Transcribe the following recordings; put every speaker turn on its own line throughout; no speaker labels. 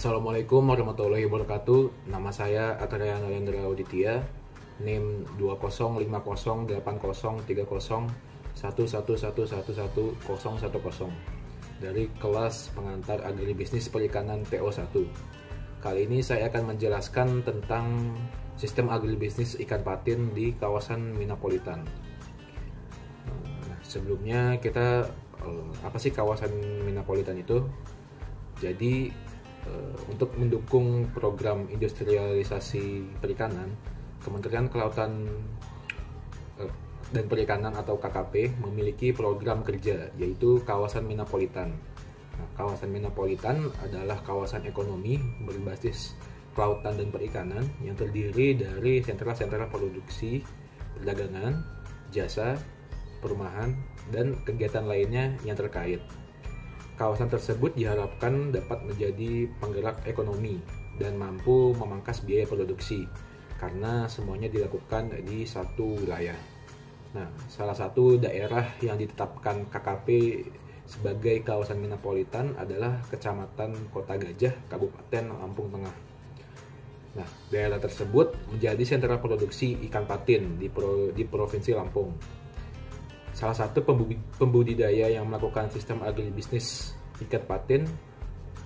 Assalamualaikum warahmatullahi wabarakatuh. Nama saya Atarya Nalendra Auditya, NIM 2050803011111010 dari kelas pengantar agribisnis perikanan PO1. Kali ini saya akan menjelaskan tentang sistem agribisnis ikan patin di kawasan Minapolitan. Sebelumnya kita apa sih kawasan Minapolitan itu? Jadi untuk mendukung program industrialisasi perikanan, Kementerian Kelautan dan Perikanan atau KKP memiliki program kerja yaitu kawasan Minapolitan. Nah, kawasan Minapolitan adalah kawasan ekonomi berbasis kelautan dan perikanan yang terdiri dari sentra-sentra produksi, perdagangan, jasa, perumahan, dan kegiatan lainnya yang terkait. Kawasan tersebut diharapkan dapat menjadi penggerak ekonomi dan mampu memangkas biaya produksi karena semuanya dilakukan di satu wilayah. Nah, salah satu daerah yang ditetapkan KKP sebagai kawasan Minapolitan adalah Kecamatan Kota Gajah, Kabupaten Lampung Tengah. Nah, daerah tersebut menjadi sentra produksi ikan patin di Provinsi Lampung. Salah satu pembudidaya yang melakukan sistem agribisnis ikan patin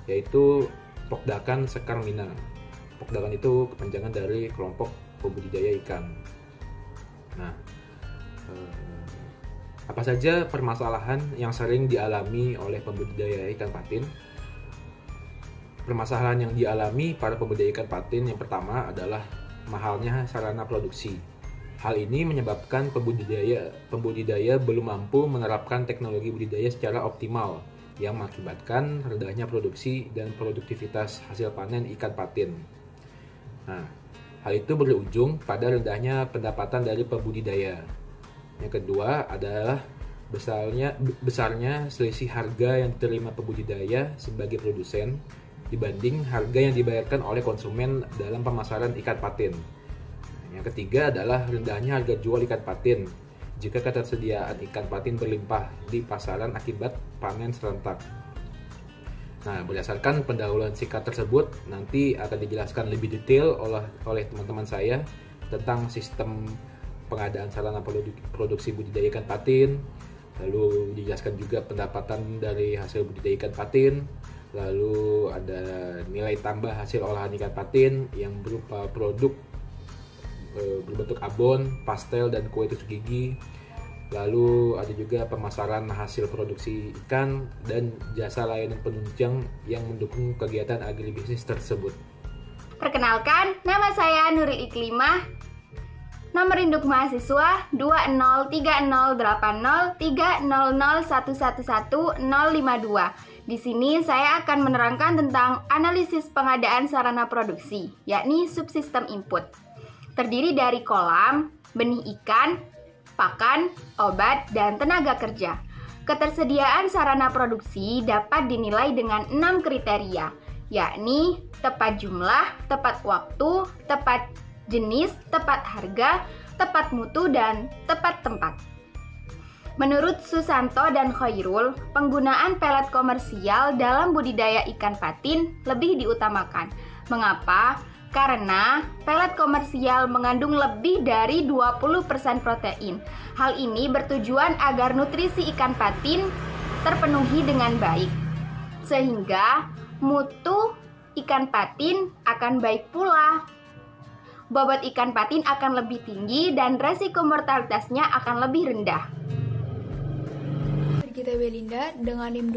yaitu Pokdakan Sekar Mina. Pokdakan itu kepanjangan dari kelompok pembudidaya ikan. Nah, apa saja permasalahan yang sering dialami oleh pembudidaya ikan patin? Permasalahan yang dialami para pembudidaya ikan patin yang pertama adalah mahalnya sarana produksi. Hal ini menyebabkan pembudidaya belum mampu menerapkan teknologi budidaya secara optimal yang mengakibatkan rendahnya produksi dan produktivitas hasil panen ikan patin. Nah, hal itu berujung pada rendahnya pendapatan dari pembudidaya. Yang kedua adalah besarnya selisih harga yang diterima pembudidaya sebagai produsen dibanding harga yang dibayarkan oleh konsumen dalam pemasaran ikan patin. Yang ketiga adalah rendahnya harga jual ikan patin jika ketersediaan ikan patin berlimpah di pasaran akibat panen serentak. Nah, berdasarkan pendahuluan singkat tersebut, nanti akan dijelaskan lebih detail oleh teman-teman saya tentang sistem pengadaan sarana produksi budidaya ikan patin, lalu dijelaskan juga pendapatan dari hasil budidaya ikan patin, lalu ada nilai tambah hasil olahan ikan patin yang berupa produk berbentuk abon, pastel, dan kue tusuk gigi. Lalu ada juga pemasaran hasil produksi ikan dan jasa layanan penunjang yang mendukung kegiatan agribisnis tersebut.
Perkenalkan, nama saya Nuril Iklimah. Nomor induk mahasiswa 203080300111052. Di sini saya akan menerangkan tentang analisis pengadaan sarana produksi, yakni subsistem input. Terdiri dari kolam, benih ikan, pakan, obat, dan tenaga kerja. Ketersediaan sarana produksi dapat dinilai dengan 6 kriteria, yakni tepat jumlah, tepat waktu, tepat jenis, tepat harga, tepat mutu, dan tepat tempat. Menurut Susanto dan Khairul, penggunaan pelet komersial dalam budidaya ikan patin lebih diutamakan. Mengapa? Karena pelet komersial mengandung lebih dari 20% protein. Hal ini bertujuan agar nutrisi ikan patin terpenuhi dengan baik, sehingga mutu ikan patin akan baik pula. Bobot ikan patin akan lebih tinggi dan resiko mortalitasnya akan lebih rendah.
Kita Belinda dengan NIM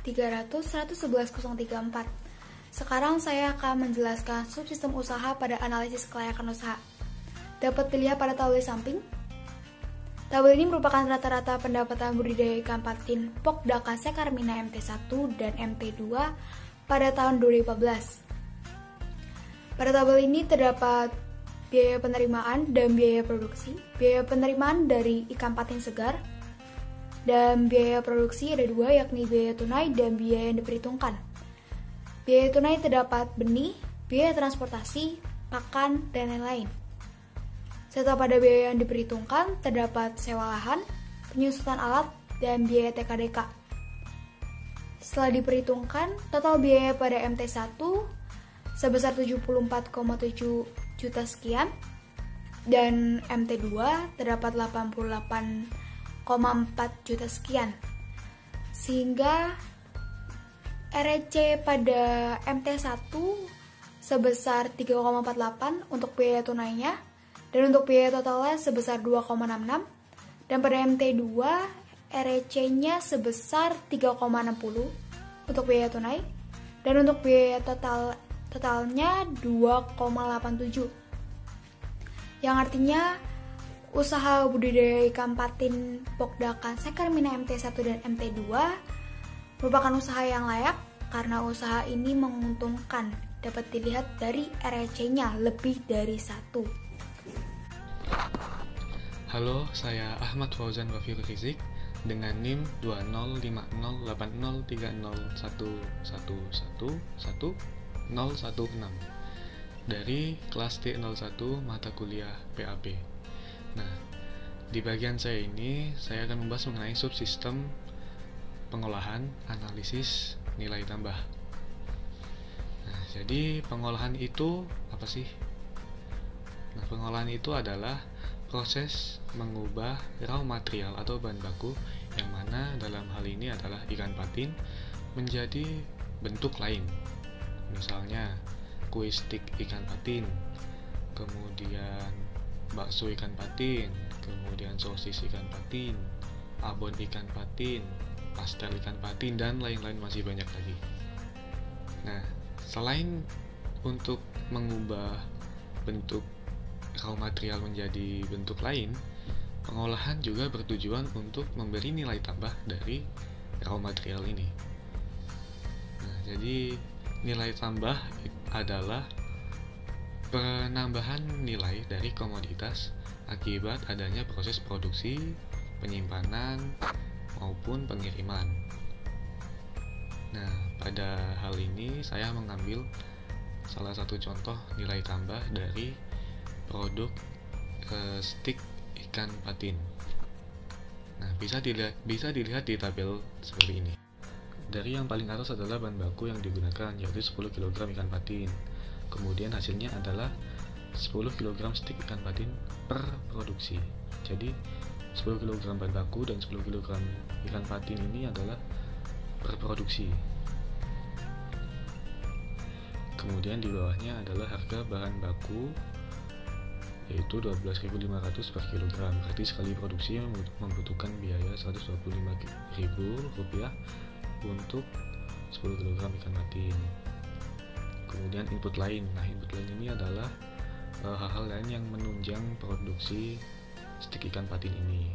205080300111034. Sekarang saya akan menjelaskan subsistem usaha pada analisis kelayakan usaha. Dapat dilihat pada tabel samping. Tabel ini merupakan rata-rata pendapatan budidaya ikan patin Pokdakan Sekar Mina MT1 dan MT2 pada tahun 2014. Pada tabel ini terdapat biaya penerimaan dan biaya produksi. Biaya penerimaan dari ikan patin segar dan biaya produksi ada dua, yakni biaya tunai dan biaya yang diperhitungkan. Biaya tunai terdapat benih, biaya transportasi, pakan, dan lain-lain. Serta pada biaya yang diperhitungkan terdapat sewa lahan, penyusutan alat, dan biaya TKDK. Setelah diperhitungkan, total biaya pada MT1 sebesar 74,7 juta sekian, dan MT2 terdapat 88,4 juta sekian. Sehingga REC pada MT1 sebesar 3,48 untuk biaya tunainya, dan untuk biaya totalnya sebesar 2,66, dan pada MT2 REC-nya sebesar 3,60 untuk biaya tunai, dan untuk biaya totalnya 2,87. Yang artinya usaha budidaya ikan patin Pokdakan Sekermina MT1 dan MT2 merupakan usaha yang layak karena usaha ini menguntungkan, dapat dilihat dari REC-nya lebih dari 1.
Halo, saya Ahmad Fauzan Wafir Rizik dengan NIM 205080301111016 dari kelas D01 mata kuliah PAP. Nah, di bagian saya ini saya akan membahas mengenai subsistem pengolahan analisis nilai tambah. Nah, jadi pengolahan itu apa sih? Nah, pengolahan itu adalah proses mengubah raw material atau bahan baku yang mana dalam hal ini adalah ikan patin menjadi bentuk lain. Misalnya kue stik ikan patin, kemudian bakso ikan patin, kemudian sosis ikan patin, abon ikan patin, pastel ikan patin, dan lain-lain masih banyak lagi. Nah, selain untuk mengubah bentuk raw material menjadi bentuk lain, pengolahan juga bertujuan untuk memberi nilai tambah dari raw material ini. Nah, jadi nilai tambah adalah penambahan nilai dari komoditas akibat adanya proses produksi, penyimpanan, maupun pengiriman. Nah, pada hal ini saya mengambil salah satu contoh nilai tambah dari produk stik ikan patin. Nah, bisa dilihat di tabel seperti ini. Dari yang paling atas adalah bahan baku yang digunakan, yaitu 10 kg ikan patin. Kemudian hasilnya adalah 10 kg stik ikan patin per produksi. Jadi 10 kg bahan baku dan 10 kg ikan patin ini adalah per produksi. Kemudian di bawahnya adalah harga bahan baku, yaitu 12.500 per kilogram. Berarti sekali produksi membutuhkan biaya Rp125.000 untuk 10 kg ikan patin. Kemudian input lain. Nah, input lain ini adalah hal-hal lain yang menunjang produksi stik ikan patin ini.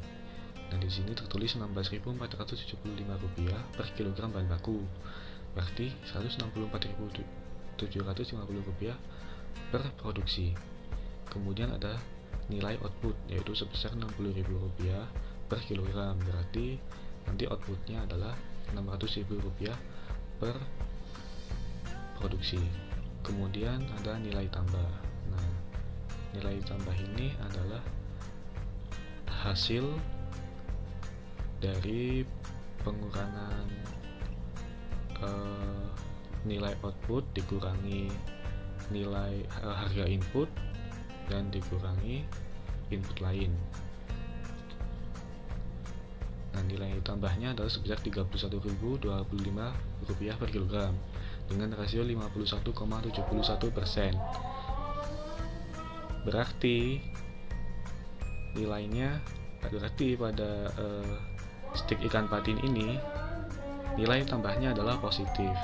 Nah, di sini tertulis Rp16.475 per kilogram bahan baku. Berarti Rp164.750 per produksi. Kemudian ada nilai output, yaitu sebesar Rp60.000 per kilogram. Berarti nanti outputnya adalah Rp600.000 per produksi. Kemudian ada nilai tambah. Nah, nilai tambah ini adalah hasil dari pengurangan nilai output dikurangi nilai harga input dan dikurangi input lain. Nah, nilai tambahnya adalah sebesar Rp31.025 per kilogram dengan rasio 51,71%. Berarti pada stik ikan patin ini nilai tambahnya adalah positif.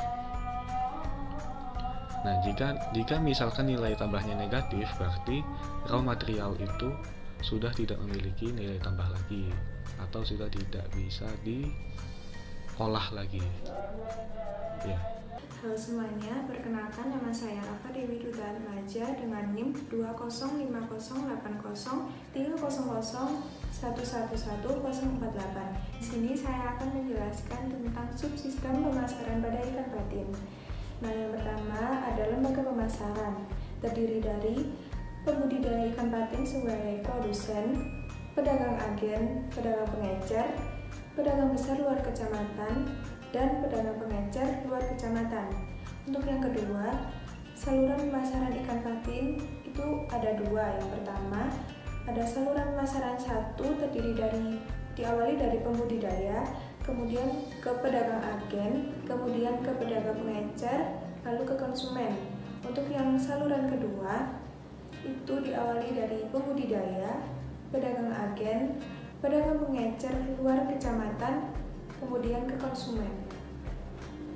Nah, jika misalkan nilai tambahnya negatif, berarti raw material itu sudah tidak memiliki nilai tambah lagi atau sudah tidak bisa diolah lagi. Ya.
Halo semuanya, perkenalkan nama saya Rafa Dewi Duta Remaja dengan NIM 205080300111048. Di sini saya akan menjelaskan tentang subsistem pemasaran pada ikan patin. Nah, yang pertama ada lembaga pemasaran, terdiri dari pembudidaya ikan patin sebagai produsen, pedagang agen, pedagang pengecer, pedagang besar luar kecamatan, dan pedagang pengecer luar kecamatan. Untuk yang kedua, saluran pemasaran ikan patin itu ada dua. Yang pertama, ada saluran pemasaran satu diawali dari pembudidaya, kemudian ke pedagang agen, kemudian ke pedagang pengecer, lalu ke konsumen. Untuk yang saluran kedua, itu diawali dari pembudidaya, pedagang agen, pedagang pengecer luar kecamatan, kemudian ke konsumen.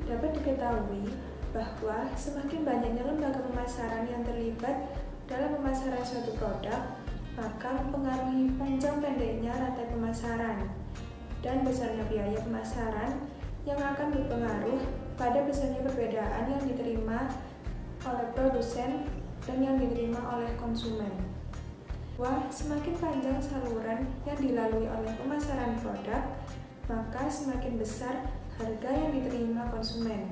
Dapat diketahui bahwa semakin banyaknya lembaga pemasaran yang terlibat dalam pemasaran suatu produk, maka mempengaruhi panjang pendeknya rantai pemasaran dan besarnya biaya pemasaran yang akan berpengaruh pada besarnya perbedaan yang diterima oleh produsen dan yang diterima oleh konsumen. Wah, semakin panjang saluran yang dilalui oleh pemasaran produk, maka semakin besar harga yang diterima konsumen.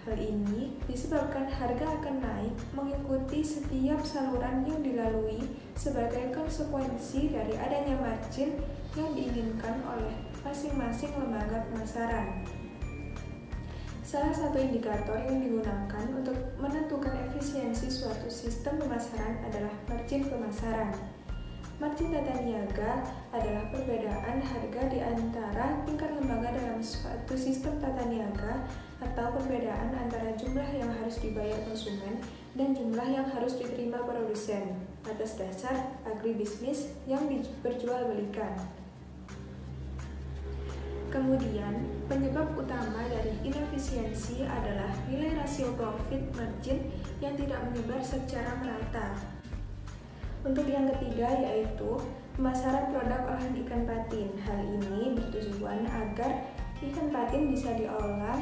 Hal ini disebabkan harga akan naik mengikuti setiap saluran yang dilalui sebagai konsekuensi dari adanya margin yang diinginkan oleh masing-masing lembaga pemasaran. Salah satu indikator yang digunakan untuk menentukan efisiensi suatu sistem pemasaran adalah margin pemasaran. Margin tata niaga adalah perbedaan harga di antara tingkat lembaga dalam suatu sistem tata niaga atau perbedaan antara jumlah yang harus dibayar konsumen dan jumlah yang harus diterima produsen atas dasar agribisnis yang diperjualbelikan. Kemudian, penyebab utama dari inefisiensi adalah nilai rasio profit margin yang tidak menyebar secara merata. Untuk yang ketiga yaitu pemasaran produk olahan ikan patin. Hal ini bertujuan agar ikan patin bisa diolah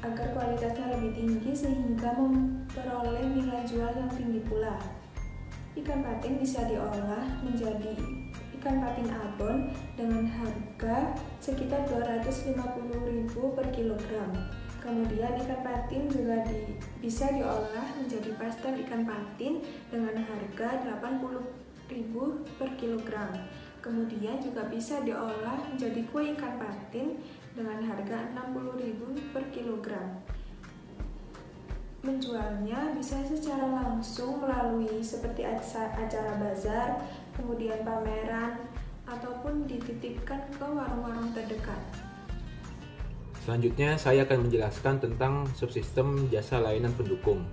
agar kualitasnya lebih tinggi sehingga memperoleh nilai jual yang tinggi pula. Ikan patin bisa diolah menjadi ikan patin abon dengan harga sekitar 250.000 per kilogram. Kemudian ikan patin juga bisa diolah menjadi pastel ikan patin dengan harga 80.000 per kilogram. Kemudian juga bisa diolah menjadi kue ikan patin dengan harga 60.000 per kilogram. Menjualnya bisa secara langsung melalui seperti acara bazar, kemudian pameran, ataupun dititipkan ke warung-warung terdekat.
Selanjutnya saya akan menjelaskan tentang subsistem jasa layanan pendukung.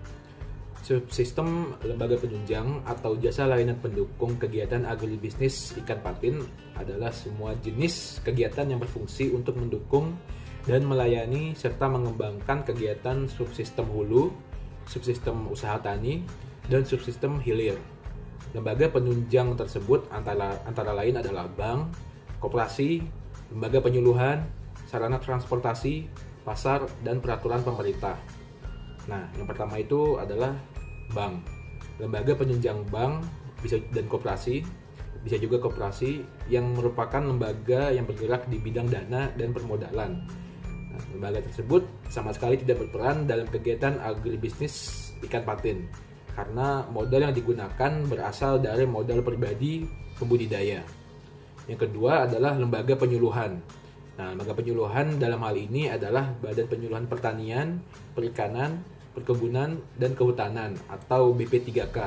Subsistem lembaga penunjang atau jasa layanan pendukung kegiatan agribisnis ikan patin adalah semua jenis kegiatan yang berfungsi untuk mendukung dan melayani serta mengembangkan kegiatan subsistem hulu, subsistem usaha tani, dan subsistem hilir. Lembaga penunjang tersebut antara lain adalah bank, koperasi, lembaga penyuluhan, sarana transportasi, pasar, dan peraturan pemerintah. Nah, yang pertama itu adalah bank. Lembaga penunjang bank dan koperasi, bisa juga koperasi yang merupakan lembaga yang bergerak di bidang dana dan permodalan. Nah, lembaga tersebut sama sekali tidak berperan dalam kegiatan agribisnis ikan patin karena modal yang digunakan berasal dari modal pribadi pembudidaya. Yang kedua adalah lembaga penyuluhan. Nah, lembaga penyuluhan dalam hal ini adalah Badan Penyuluhan Pertanian, Perikanan, Perkebunan, dan Kehutanan atau BP3K.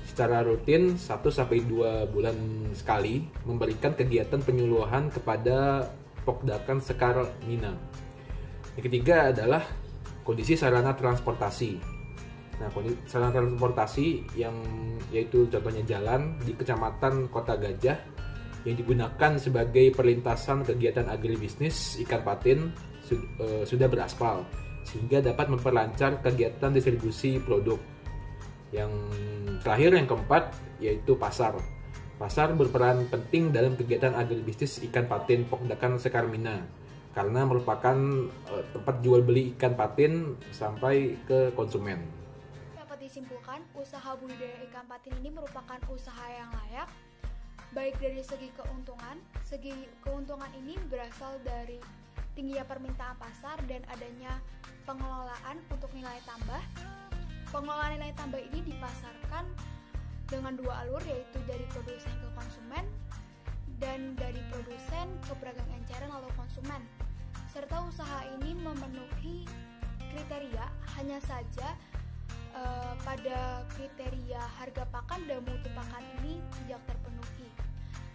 Secara rutin 1-2 bulan sekali memberikan kegiatan penyuluhan kepada Pokdakan Sekar Mina. Yang ketiga adalah kondisi sarana transportasi. Nah, sarana transportasi yang yaitu contohnya jalan di Kecamatan Kota Gajah yang digunakan sebagai perlintasan kegiatan agribisnis ikan patin sudah beraspal sehingga dapat memperlancar kegiatan distribusi produk. Yang terakhir, yang keempat, yaitu pasar. Pasar berperan penting dalam kegiatan agribisnis ikan patin Pokdakan Sekar Mina karena merupakan tempat jual beli ikan patin sampai ke konsumen.
Dapat disimpulkan, usaha budidaya ikan patin ini merupakan usaha yang layak, baik dari segi keuntungan. Segi keuntungan ini berasal dari tingginya permintaan pasar dan adanya pengelolaan untuk nilai tambah. Pengelolaan nilai tambah ini dipasarkan dengan dua alur, yaitu dari produsen ke konsumen dan dari produsen ke pedagang eceran atau konsumen. Serta usaha ini memenuhi kriteria, hanya saja pada kriteria harga pakan dan mutu pakan ini tidak terpenuhi.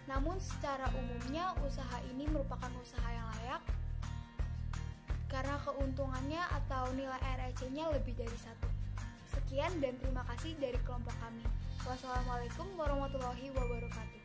Namun secara umumnya usaha ini merupakan usaha yang layak karena keuntungannya atau nilai REC-nya lebih dari 1. Sekian dan terima kasih dari kelompok kami. Wassalamualaikum warahmatullahi wabarakatuh.